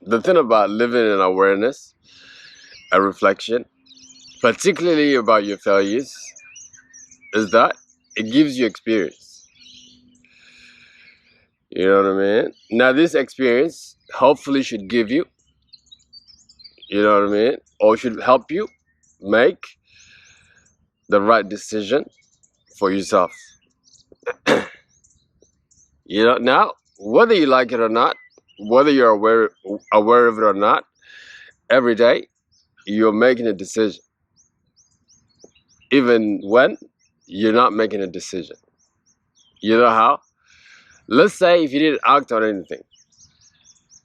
the thing about living in awareness and reflection, particularly about your failures, is that it gives you experience. You know what I mean? Now, this experience hopefully should give you, you know what I mean, or should help you make the right decision for yourself. You know, now, whether you like it or not, whether you're aware of it or not, every day you're making a decision, even when you're not making a decision. You know how? Let's say if you didn't act on anything,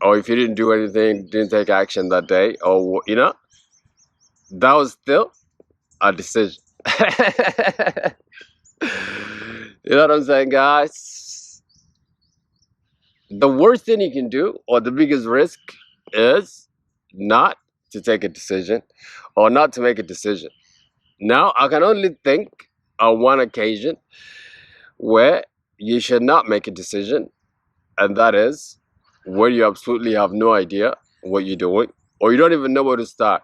or if you didn't do anything, didn't take action that day, or that was still a decision. You know what I'm saying, guys? The worst thing you can do, or the biggest risk, is not to take a decision or not to make a decision. Now, I can only think on one occasion where you should not make a decision, and that is where you absolutely have no idea what you're doing, or you don't even know where to start.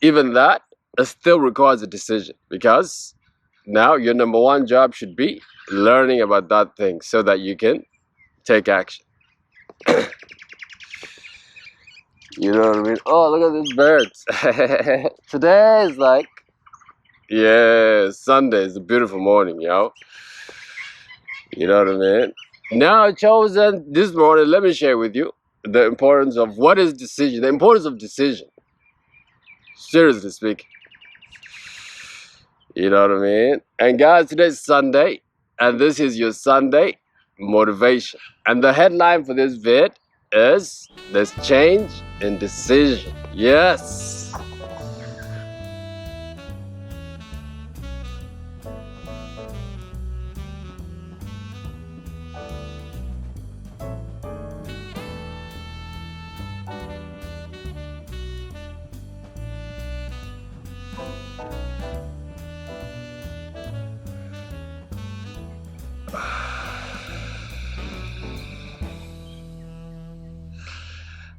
Even that, it still requires a decision, because now your number one job should be learning about that thing so that you can take action. You know what I mean? Oh, look at these birds. Today is like, yeah, Sunday. It's a beautiful morning, yo. You know what I mean? Now, chosen this morning, let me share with you the importance of what is decision, the importance of decision. Seriously speaking. You know what I mean? And guys, today's Sunday, and this is your Sunday motivation. And the headline for this vid is "There's change in decision." Yes.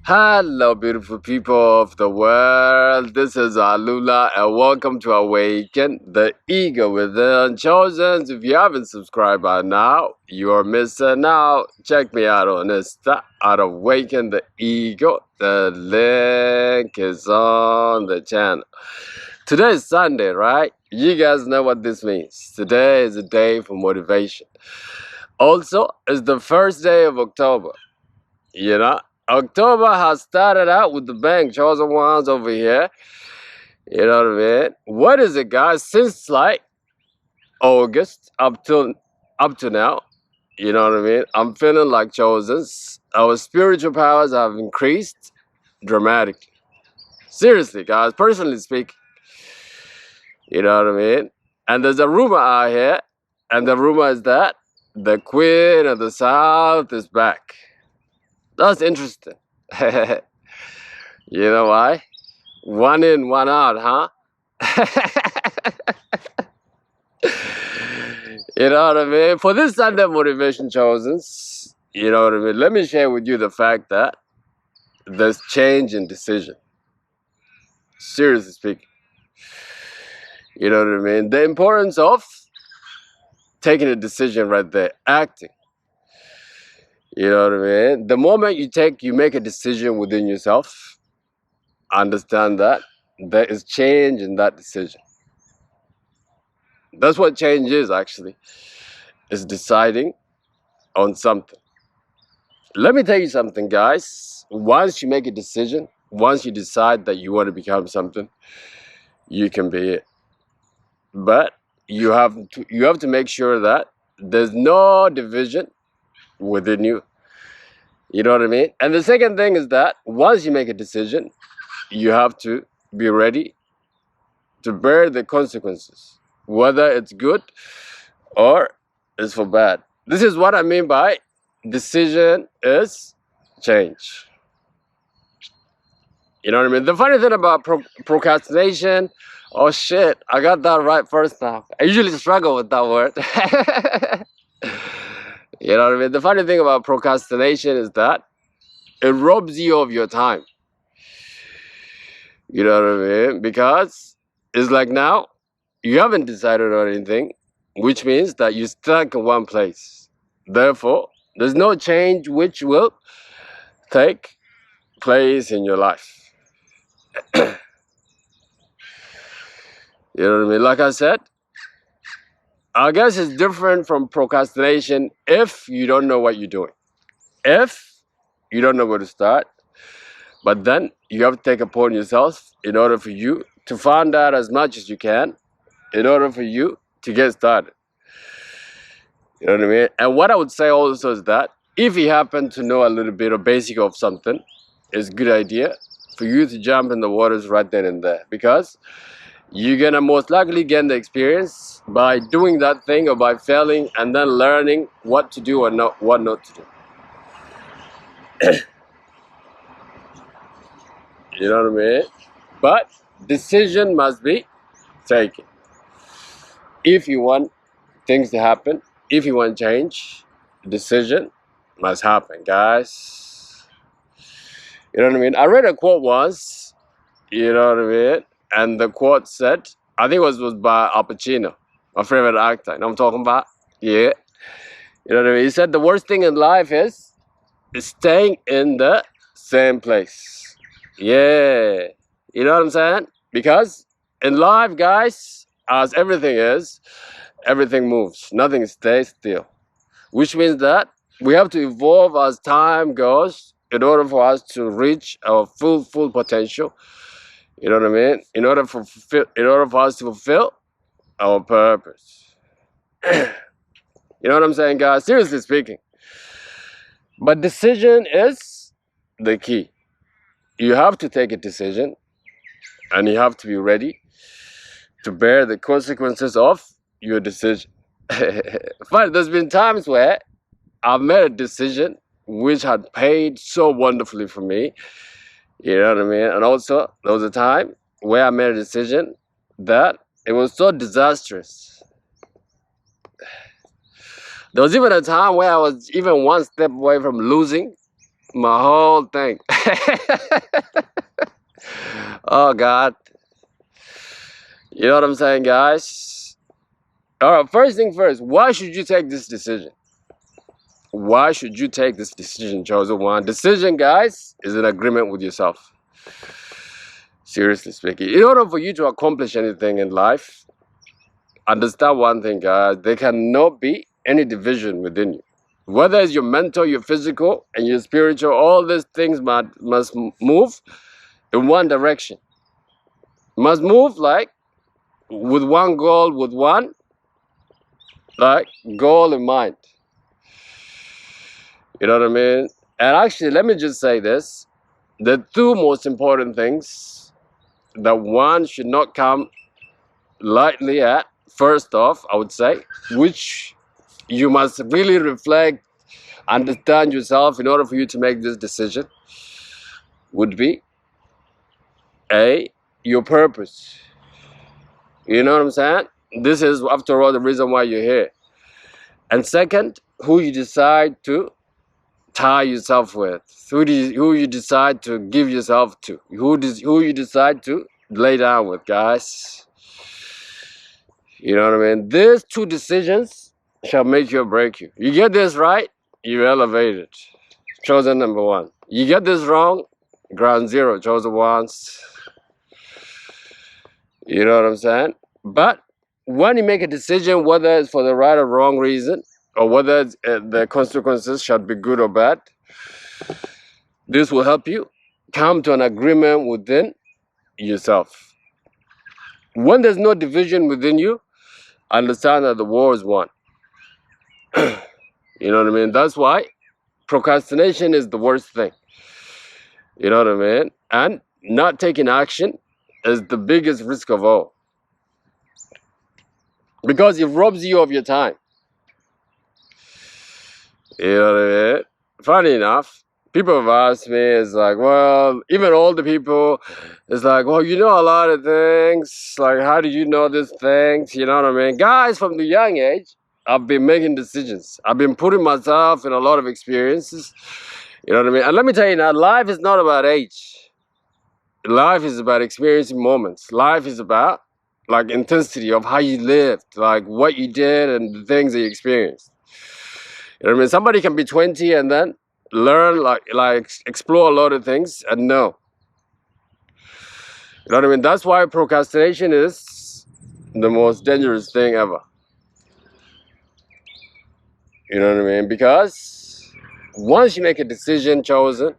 Hello, beautiful people of the world. This is Alula, and welcome to Awaken the Ego Within. Chosen, if you haven't subscribed by now, you are missing out. Check me out on Insta at Awaken the Ego. The link is on the channel. Today is Sunday, right? You guys know what this means. Today is a day for motivation. Also, it's the first day of October. You know? October has started out with the bang, chosen ones over here. You know what I mean? What is it, guys? Since like August up to now, you know what I mean? I'm feeling like chosens. Our spiritual powers have increased dramatically. Seriously, guys, personally speaking. You know what I mean? And there's a rumor out here, and the rumor is that the Queen of the South is back. That's interesting. You know why? One in, one out, huh? You know what I mean? For this Sunday motivation chosens, you know what I mean? Let me share with you the fact that there's change in decision. Seriously speaking. You know what I mean? The importance of taking a decision right there, acting. You know what I mean? The moment you make a decision within yourself, understand that there is change in that decision. That's what change is, actually. It's deciding on something. Let me tell you something, guys. Once you make a decision, once you decide that you want to become something, you can be it. But you have to make sure that there's no division within you. You know what I mean? And the second thing is that once you make a decision, you have to be ready to bear the consequences, whether it's good or it's for bad. This is what I mean by decision is change. You know what I mean? The funny thing about procrastination, oh shit, I got that right first time. I usually struggle with that word. You know what I mean? The funny thing about procrastination is that It robs you of your time. You know what I mean? Because it's like now you haven't decided on anything, which means that you're stuck in one place. Therefore, there's no change which will take place in your life. You know what I mean? Like I said, I guess it's different from procrastination if you don't know what you're doing. If you don't know where to start, but then you have to take upon yourself in order for you to find out as much as you can, in order for you to get started. You know what I mean? And what I would say also is that if you happen to know a little bit of basic of something, it's a good idea for you to jump in the waters right then and there, because you're gonna most likely get the experience by doing that thing or by failing and then learning what to do or not, what not to do. You know what I mean? But decision must be taken. If you want things to happen, if you want change, decision must happen, guys. You know what I mean? I read a quote once, you know what I mean? And the quote said, I think it was by Al Pacino, my favorite actor. You know what I'm talking about? Yeah. You know what I mean? He said the worst thing in life is staying in the same place. Yeah. You know what I'm saying? Because in life, guys, as everything is, everything moves. Nothing stays still. Which means that we have to evolve as time goes in order for us to reach our full potential. You know what I mean? In order for us to fulfill our purpose. You know what I'm saying, guys? Seriously speaking. But decision is the key. You have to take a decision, and you have to be ready to bear the consequences of your decision. But there's been times where I've made a decision which had paid so wonderfully for me. You know what I mean? And also, there was a time where I made a decision that it was so disastrous. There was even a time where I was even one step away from losing my whole thing. Oh, God. You know what I'm saying, guys? All right, first thing first, why should you take this decision? Why should you take this decision, chosen one? Decision, guys, is an agreement with yourself. Seriously speaking. In order for you to accomplish anything in life, understand one thing, guys. There cannot be any division within you. Whether it's your mental, your physical, and your spiritual, all these things must move in one direction. Must move like with one goal, with one like goal in mind. You know what I mean? And actually, let me just say this. The two most important things that one should not come lightly at, first off, I would say, which you must really reflect, understand yourself in order for you to make this decision, would be your purpose. You know what I'm saying? This is, after all, the reason why you're here. And second, who you decide to tie yourself with, who you decide to give yourself to, who you decide to lay down with, guys. You know what I mean? These two decisions shall make you or break you. You get this right, you're elevated. Chosen number one. You get this wrong, ground zero, chosen ones. You know what I'm saying? But when you make a decision, whether it's for the right or wrong reason, or whether the consequences should be good or bad, this will help you come to an agreement within yourself. When there's no division within you, understand that the war is won. You know what I mean? That's why procrastination is the worst thing. You know what I mean? And not taking action is the biggest risk of all. Because it robs you of your time. You know what I mean? Funny enough, people have asked me, it's like, well, even older people, it's like, well, you know a lot of things. Like, how do you know these things? You know what I mean? Guys, from the young age, I've been making decisions. I've been putting myself in a lot of experiences You know what I mean? And let me tell you now, life is not about age. Life is about experiencing moments. Life is about like intensity of how you lived, like what you did and the things that you experienced. You know what I mean? Somebody can be 20 and then learn, like explore a lot of things and know. You know what I mean? That's why procrastination is the most dangerous thing ever. You know what I mean? Because once you make a decision chosen,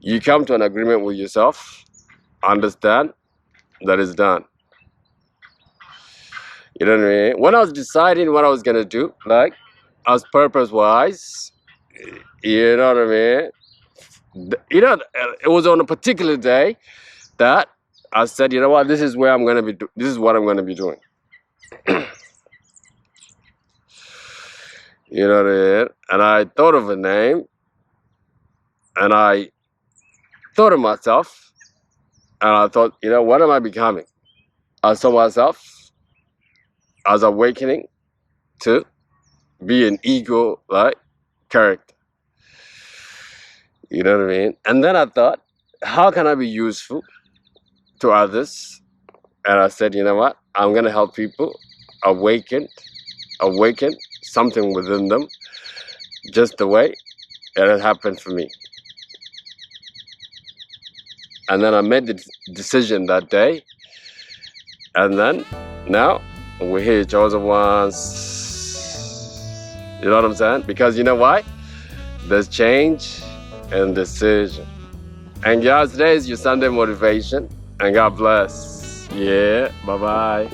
you come to an agreement with yourself, understand that it's done. You know what I mean? When I was deciding what I was gonna do, like as purpose-wise, you know what I mean? It was on a particular day that I said, you know what, this is where I'm gonna be. This is what I'm gonna be doing. You know what I mean? And I thought of a name, and I thought of myself, and I thought, you know, what am I becoming? I saw myself as awakening to be an ego-like character. You know what I mean? And then I thought, how can I be useful to others? And I said, you know what? I'm gonna help people awaken something within them, just the way it had happened for me. And then I made the decision that day, and then now we're here, chosen ones. You know what I'm saying? Because you know why? There's change and decision. And guys, today is your Sunday motivation. And God bless. Yeah, bye-bye.